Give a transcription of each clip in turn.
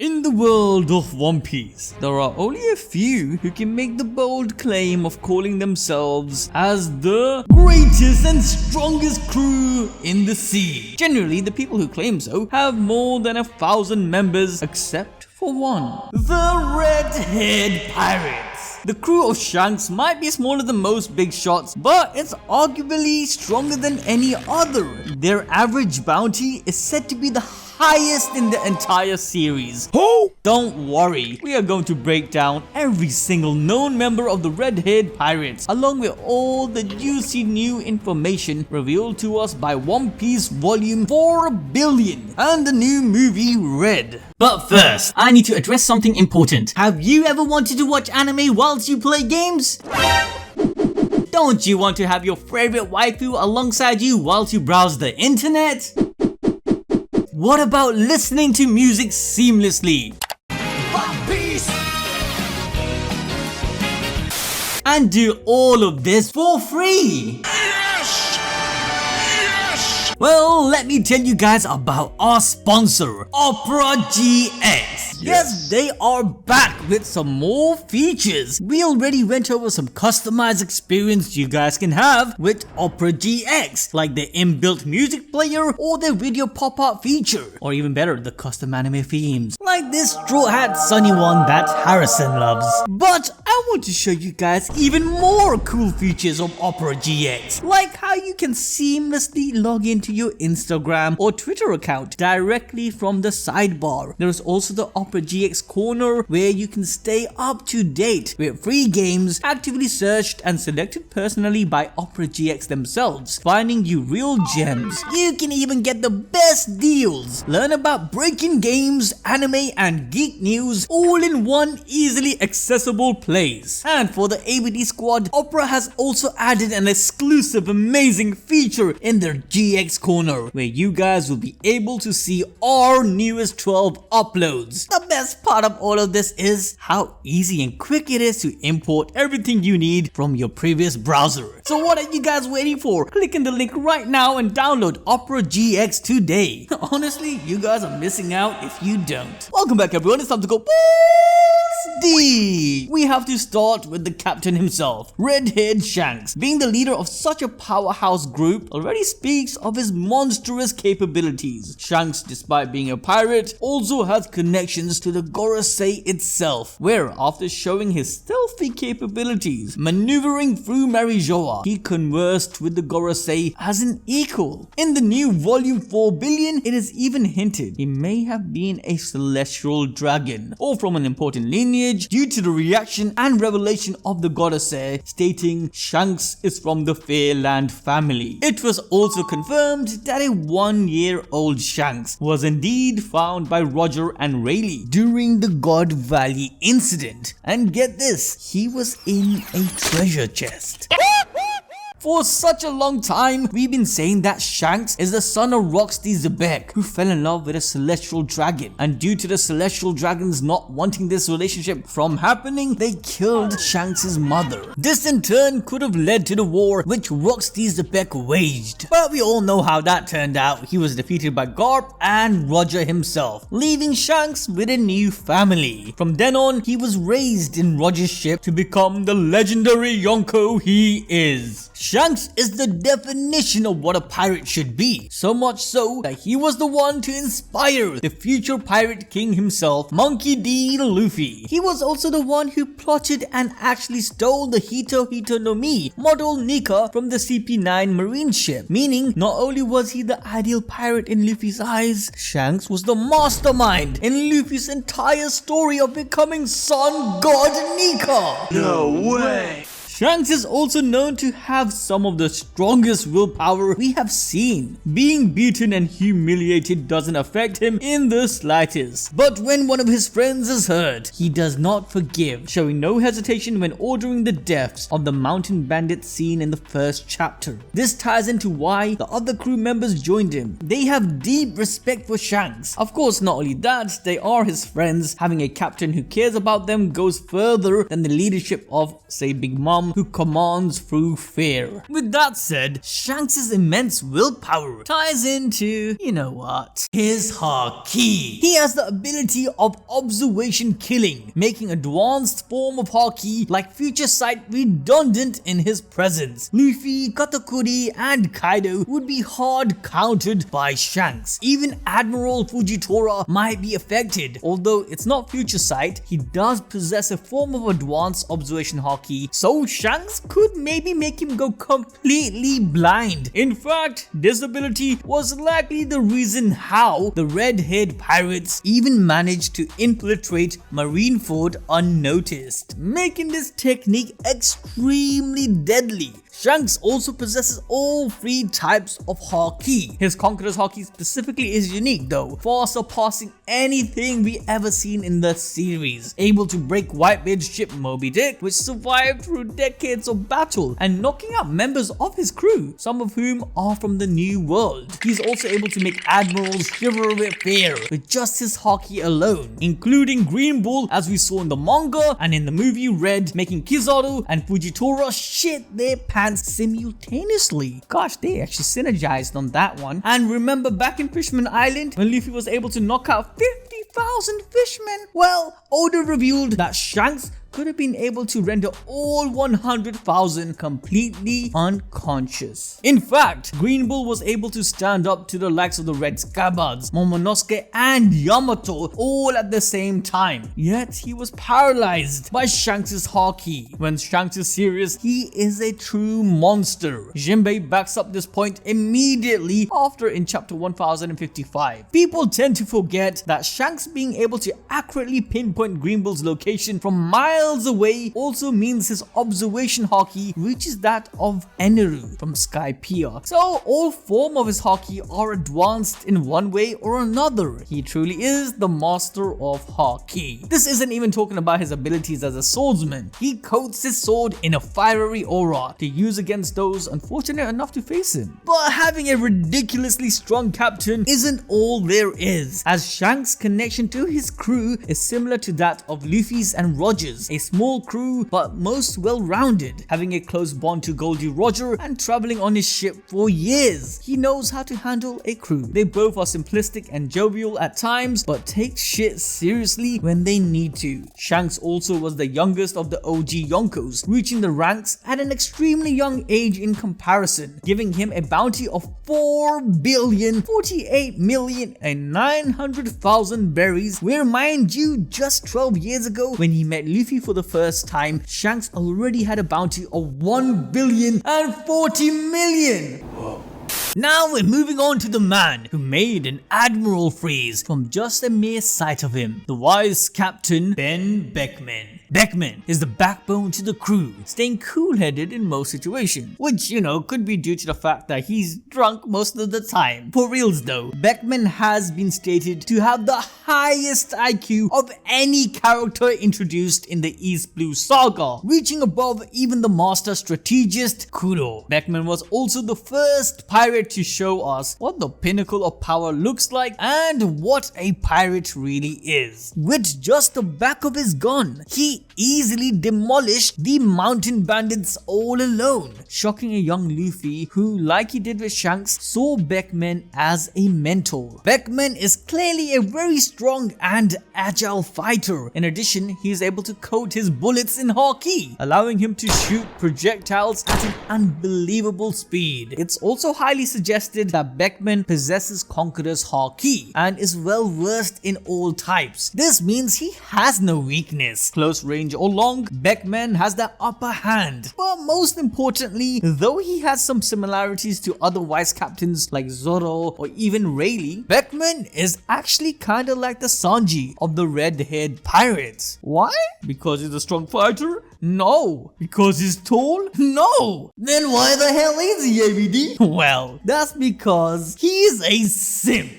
In the world of One Piece, there are only a few who can make the bold claim of calling themselves as the greatest and strongest crew in the sea. Generally, the people who claim so have more than 1,000 members except for one. The Red-Haired Pirates. The crew of Shanks might be smaller than most big shots, but it's arguably stronger than any other. Their average bounty is said to be the highest in the entire series. Who? Don't worry, we are going to break down every single known member of the Red-Haired Pirates, along with all the juicy new information revealed to us by One Piece Volume 4 Billion and the new movie Red. But first, I need to address something important. Have you ever wanted to watch anime whilst you play games? Don't you want to have your favorite waifu alongside you whilst you browse the internet? What about listening to music seamlessly? And do all of this for free? Well, let me tell you guys about our sponsor, Opera GX. Yes, they are back with some more features. We already went over some customized experience you guys can have with Opera GX, like the inbuilt music player or the video pop-up feature, or even better, the custom anime themes, like this Straw Hat Sunny one that Harrison loves. But I want to show you guys even more cool features of Opera GX, like how you can seamlessly log into your Instagram or Twitter account directly from the sidebar. There is also the Opera GX corner where you can stay up to date with free games actively searched and selected personally by Opera GX themselves, finding you real gems. You can even get the best deals, learn about breaking games, anime and geek news all in one easily accessible place. And for the ABD squad, Opera has also added an exclusive amazing feature in their GX corner where you guys will be able to see our newest 12 uploads. The best part of all of this is how easy and quick it is to import everything you need from your previous browser. So what are you guys waiting for? Click in the link right now and download Opera GX today. Honestly, you guys are missing out if you don't. Welcome back everyone, it's time to go deep. We have to start with the captain himself, Red-Haired Shanks. Being the leader of such a powerhouse group already speaks of his monstrous capabilities. Shanks, despite being a pirate, also has connections to the Gorosei itself, where after showing his stealthy capabilities, maneuvering through Marijoa, he conversed with the Gorosei as an equal. In the new Volume 4 Billion, it is even hinted he may have been a celestial dragon, or from an important lineage due to the reaction and revelation of the Gorosei stating Shanks is from the Fairland family. It was also confirmed that a 1-year-old Shanks was indeed found by Roger and Rayleigh during the God Valley incident. And get this, he was in a treasure chest. For such a long time, we've been saying that Shanks is the son of Rockstar Zebek, who fell in love with a celestial dragon, and due to the celestial dragons not wanting this relationship from happening, they killed Shanks' mother. This in turn could have led to the war which Rockstar Zebek waged, but we all know how that turned out. He was defeated by Garp and Roger himself, leaving Shanks with a new family. From then on, he was raised in Roger's ship to become the legendary Yonko he is. Shanks is the definition of what a pirate should be, so much so that he was the one to inspire the future pirate king himself, Monkey D. Luffy. He was also the one who plotted and actually stole the Hito no Mi model Nika from the CP9 marine ship, meaning not only was he the ideal pirate in Luffy's eyes, Shanks was the mastermind in Luffy's entire story of becoming Sun God Nika. No way! Shanks is also known to have some of the strongest willpower we have seen. Being beaten and humiliated doesn't affect him in the slightest. But when one of his friends is hurt, he does not forgive, showing no hesitation when ordering the deaths of the mountain bandits seen in the first chapter. This ties into why the other crew members joined him. They have deep respect for Shanks. Of course, not only that, they are his friends. Having a captain who cares about them goes further than the leadership of, say, Big Mom calm who commands through fear. With that said, Shanks' immense willpower ties into, you know what, his Haki. He has the ability of observation killing, making advanced form of Haki like future sight redundant in his presence. Luffy, Katakuri and Kaido would be hard countered by Shanks. Even Admiral Fujitora might be affected. Although it's not future sight, he does possess a form of advanced observation Haki, so Shanks could maybe make him go completely blind. In fact, this ability was likely the reason how the red-haired pirates even managed to infiltrate Marineford unnoticed, making this technique extremely deadly. Shanks also possesses all 3 types of Haki. His Conqueror's Haki specifically is unique though, far surpassing anything we ever seen in the series. Able to break Whitebeard's ship Moby Dick, which survived through decades of battle, and knocking out members of his crew, some of whom are from the New World. He's also able to make admirals shiver with fear with just his Haki alone, including Green Bull as we saw in the manga and in the movie Red, making Kizaru and Fujitora shit their pants simultaneously. Gosh, they actually synergized on that one. And remember back in Fishman Island when Luffy was able to knock out 50,000 fishmen? Well, Oda revealed that Shanks could have been able to render all 100,000 completely unconscious. In fact, Green Bull was able to stand up to the likes of the Red Scabbards, Momonosuke and Yamato all at the same time. Yet he was paralyzed by Shanks' Haki. When Shanks is serious, he is a true monster. Jinbei backs up this point immediately after in chapter 1055. People tend to forget that Shanks being able to accurately pinpoint Green Bull's location from miles away also means his observation Haki reaches that of Eneru from Skypiea. So all 4 of his Haki are advanced in one way or another. He truly is the master of Haki. This isn't even talking about his abilities as a swordsman. He coats his sword in a fiery aura to use against those unfortunate enough to face him. But having a ridiculously strong captain isn't all there is, as Shanks' connection to his crew is similar to that of Luffy's and Roger's, a small crew but most well-rounded, having a close bond to Goldie Roger and traveling on his ship for years. He knows how to handle a crew. They both are simplistic and jovial at times but take shit seriously when they need to. Shanks also was the youngest of the OG Yonkos, reaching the ranks at an extremely young age in comparison, giving him a bounty of 4,048,900,000 berries, where mind you, just 12 years ago when he met Luffy for the first time, Shanks already had a bounty of 1,040,000,000. Now we're moving on to the man who made an admiral freeze from just a mere sight of him, the wise captain Beckman. Beckman is the backbone to the crew, staying cool-headed in most situations, which, you know, could be due to the fact that he's drunk most of the time. For reals though, Beckman has been stated to have the highest IQ of any character introduced in the East Blue Saga, reaching above even the master strategist Kuro. Beckman was also the first pirate to show us what the pinnacle of power looks like and what a pirate really is. With just the back of his gun, he easily demolished the mountain bandits all alone, shocking a young Luffy who, like he did with Shanks, saw Beckman as a mentor. Beckman is clearly a very strong and agile fighter. In addition, he is able to coat his bullets in Haki, allowing him to shoot projectiles at an unbelievable speed. It's also highly suggested that Beckman possesses Conqueror's Haki and is well versed in all types. This means he has no weakness. Close range or long, Beckman has the upper hand. But most importantly, though he has some similarities to other wise captains like Zoro or even Rayleigh, Beckman is actually kinda like the Sanji of the red-haired pirates. Why? Because he's a strong fighter? No. Because he's tall? No. Then why the hell is he, ABD? Well, that's because he's a simp.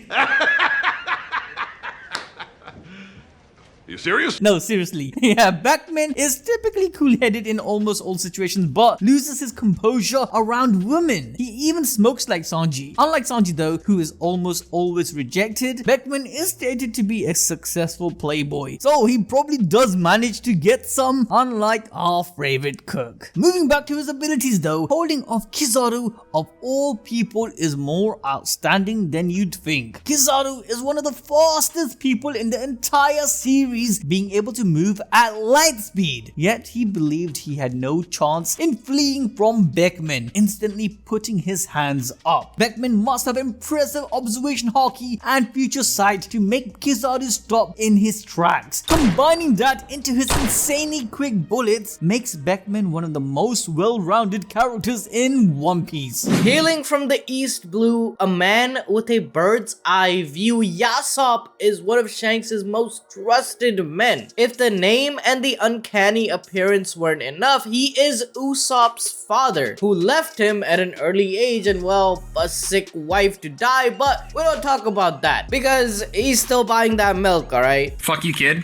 you serious? No, seriously. Yeah, Beckman is typically cool-headed in almost all situations, but loses his composure around women. He even smokes like Sanji. Unlike Sanji though, who is almost always rejected, Beckman is stated to be a successful playboy. So he probably does manage to get some, unlike our favorite cook. Moving back to his abilities though, holding off Kizaru of all people is more outstanding than you'd think. Kizaru is one of the fastest people in the entire series, being able to move at light speed. Yet he believed he had no chance in fleeing from Beckman, instantly putting his hands up. Beckman must have impressive observation haki and future sight to make Kizaru stop in his tracks. Combining that into his insanely quick bullets makes Beckman one of the most well-rounded characters in One Piece. Hailing from the East Blue, a man with a bird's eye view, Yasopp is one of Shanks' most trusted men. If the name and the uncanny appearance weren't enough, he is Usopp's father, who left him at an early age and, well, a sick wife to die, but we don't talk about that because he's still buying that milk, alright? Fuck you, kid.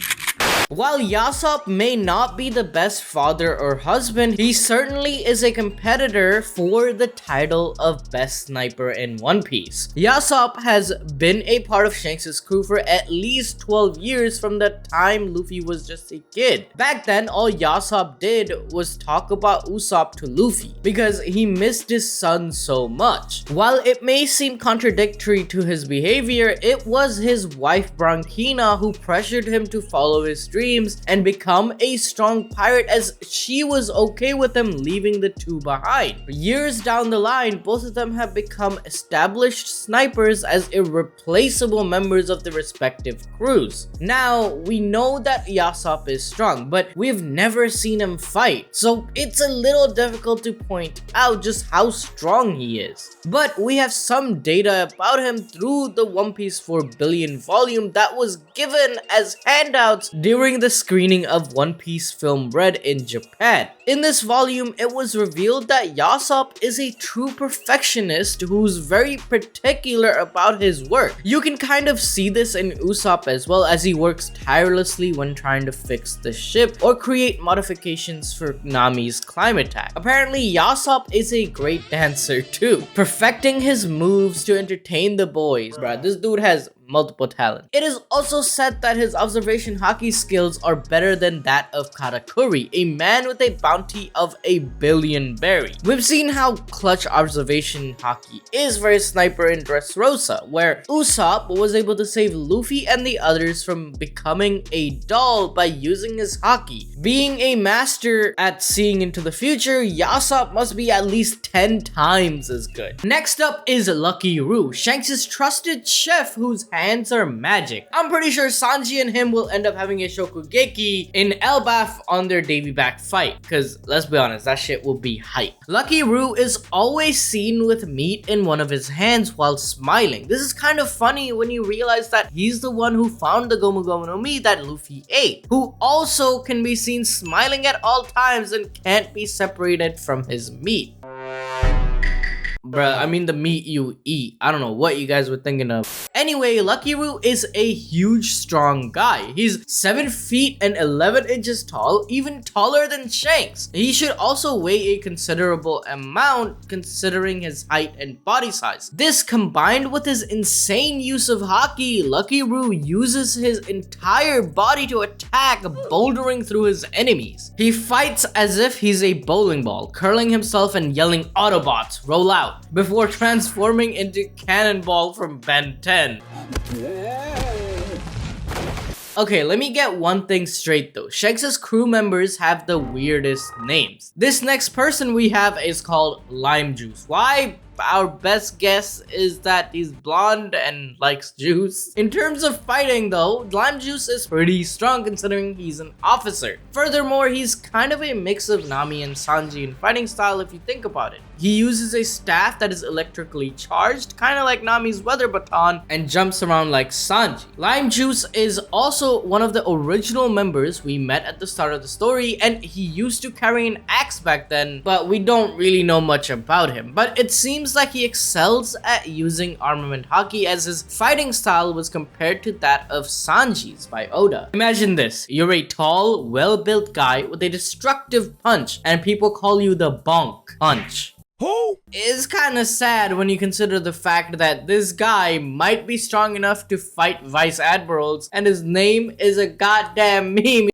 While Yasopp may not be the best father or husband, he certainly is a competitor for the title of best sniper in One Piece. Yasopp has been a part of Shanks' crew for at least 12 years from the time Luffy was just a kid. Back then, all Yasopp did was talk about Usopp to Luffy because he missed his son so much. While it may seem contradictory to his behavior, it was his wife Branchina who pressured him to follow his dreams and become a strong pirate, as she was okay with him leaving the two behind. Years down the line, both of them have become established snipers as irreplaceable members of their respective crews. Now, we know that Yasopp is strong, but we've never seen him fight, so it's a little difficult to point out just how strong he is. But we have some data about him through the One Piece 4 billion volume that was given as handouts during the screening of One Piece Film Red in Japan. In this volume, it was revealed that Yasopp is a true perfectionist who's very particular about his work. You can kind of see this in Usopp as well, as he works tirelessly when trying to fix the ship or create modifications for Nami's climb attack. Apparently, Yasopp is a great dancer too, perfecting his moves to entertain the boys. Bruh, this dude has multiple talents. It is also said that his observation haki skills are better than that of Katakuri, a man with a bounty of 1 billion berry. We've seen how clutch observation haki is for his sniper in Dressrosa, where Usopp was able to save Luffy and the others from becoming a doll by using his haki. Being a master at seeing into the future, Yasopp must be at least 10 times as good. Next up is Lucky Roux, Shanks' trusted chef whose hands are magic. I'm pretty sure Sanji and him will end up having a Shokugeki in Elbaf on their Davy back fight, because let's be honest, that shit will be hype. Lucky Roux is always seen with meat in one of his hands while smiling. This is kind of funny when you realize that he's the one who found the Gomu Gomu no Mi that Luffy ate, who also can be seen smiling at all times and can't be separated from his meat. Bruh, I mean the meat you eat. I don't know what you guys were thinking of. Anyway, Lucky Roux is a huge, strong guy. He's 7 feet and 11 inches tall, even taller than Shanks. He should also weigh a considerable amount considering his height and body size. This, combined with his insane use of haki, Lucky Roux uses his entire body to attack, bouldering through his enemies. He fights as if he's a bowling ball, curling himself and yelling Autobots, roll out, before transforming into Cannonball from Ben 10. Okay, let me get one thing straight though. Shanks' crew members have the weirdest names. This next person we have is called LimeJuice. Why? Our best guess is that he's blonde and likes juice. In terms of fighting though, LimeJuice is pretty strong considering he's an officer. Furthermore, he's kind of a mix of Nami and Sanji in fighting style if you think about it. He uses a staff that is electrically charged, kind of like Nami's weather baton, and jumps around like Sanji. LimeJuice is also one of the original members we met at the start of the story, and he used to carry an axe back then, but we don't really know much about him. But it seems seems like he excels at using armament haki, as his fighting style was compared to that of Sanji's by Oda. Imagine this, you're a tall, well-built guy with a destructive punch and people call you the Bonk punch. Who? It's kinda sad when you consider the fact that this guy might be strong enough to fight vice admirals and his name is a goddamn meme.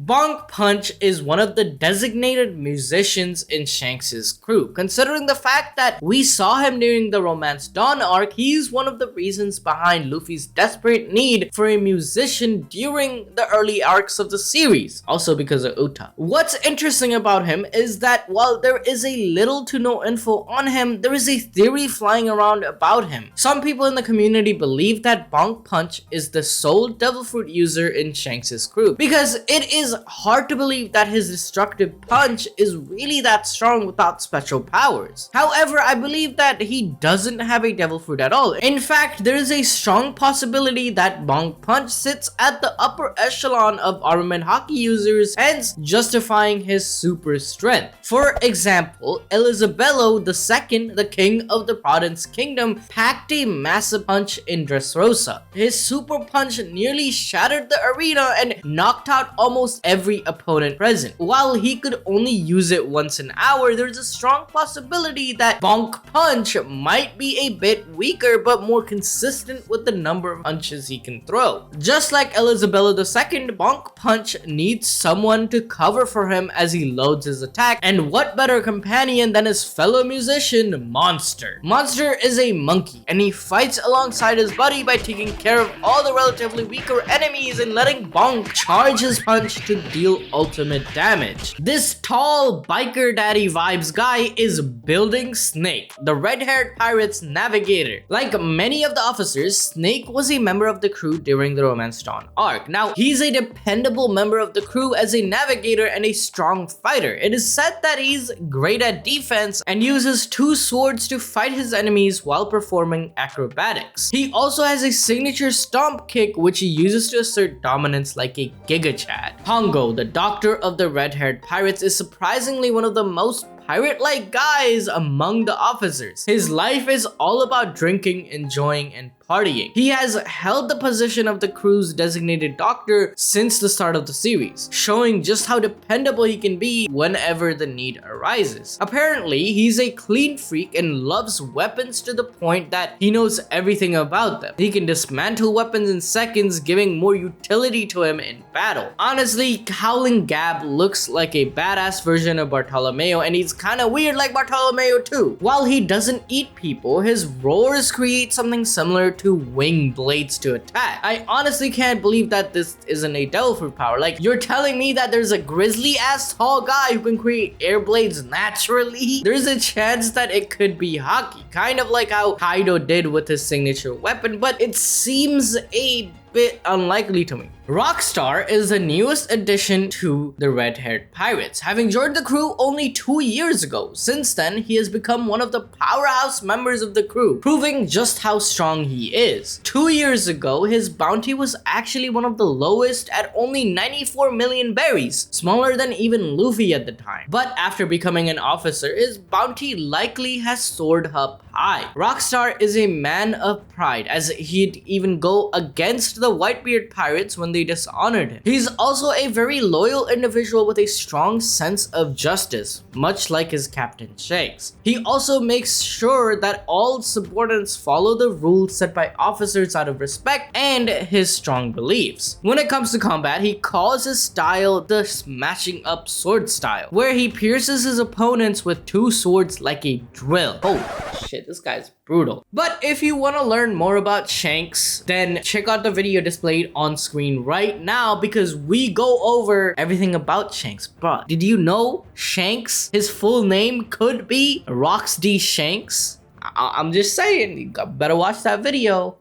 Bonk Punch is one of the designated musicians in Shanks' crew. Considering the fact that we saw him during the Romance Dawn arc, he's one of the reasons behind Luffy's desperate need for a musician during the early arcs of the series, also because of Uta. What's interesting about him is that while there is a little to no info on him, there is a theory flying around about him. Some people in the community believe that Bonk Punch is the sole Devil Fruit user in Shanks' crew, because it is hard to believe that his destructive punch is really that strong without special powers. However, I believe that he doesn't have a Devil Fruit at all. In fact, there is a strong possibility that Bonk Punch sits at the upper echelon of armament haki users, hence justifying his super strength. For example, Elizabello II, the king of the Province Kingdom, packed a massive punch in Dressrosa. His super punch nearly shattered the arena and knocked out almost every opponent present. While he could only use it once an hour, there's a strong possibility that Bonk Punch might be a bit weaker but more consistent with the number of punches he can throw. Just like Elizabello II, Bonk Punch needs someone to cover for him as he loads his attack, and what better companion than his fellow musician, Monster. Monster is a monkey, and he fights alongside his buddy by taking care of all the relatively weaker enemies and letting Bonk charge his punch to deal ultimate damage. This tall biker daddy vibes guy is building Snake, the red-haired pirate's navigator. Like many of the officers, Snake was a member of the crew during the Romance Dawn arc. Now, he's a dependable member of the crew as a navigator and a strong fighter. It is said that he's great at defense and uses 2 swords to fight his enemies while performing acrobatics. He also has a signature stomp kick which he uses to assert dominance like a Giga Chad. Hongo, the doctor of the red-haired pirates, is surprisingly one of the most pirate-like guys among the officers. His life is all about drinking, enjoying, and partying. He has held the position of the crew's designated doctor since the start of the series, showing just how dependable he can be whenever the need arises. Apparently, he's a clean freak and loves weapons to the point that he knows everything about them. He can dismantle weapons in seconds, giving more utility to him in battle. Honestly, Howling Gab looks like a badass version of Bartolomeo, and he's kinda weird like Bartolomeo too. While he doesn't eat people, his roars create something similar to wing blades to attack. I honestly can't believe that this isn't a Devil Fruit power. Like, you're telling me that there's a grizzly ass tall guy who can create air blades naturally? There's a chance that it could be Haki, kind of like how Kaido did with his signature weapon, but it seems a bit unlikely to me. Rockstar is the newest addition to the red-haired pirates, having joined the crew only 2 years ago. Since then, he has become one of the powerhouse members of the crew, proving just how strong he is. 2 years ago, his bounty was actually one of the lowest at only 94 million berries, smaller than even Luffy at the time. But after becoming an officer, his bounty likely has soared up high. Rockstar is a man of pride, as he'd even go against the Whitebeard pirates when they dishonored him. He's also a very loyal individual with a strong sense of justice, much like his captain Shanks. He also makes sure that all subordinates follow the rules set by officers out of respect and his strong beliefs. When it comes to combat, he calls his style the smashing up sword style, where he pierces his opponents with 2 swords like a drill. Oh shit, this guy's brutal. But if you want to learn more about Shanks, then check out the video displayed on screen right now, because we go over everything about Shanks. Bro, did you know Shanks, his full name could be Rox D. Shanks? I'm just saying, you better watch that video.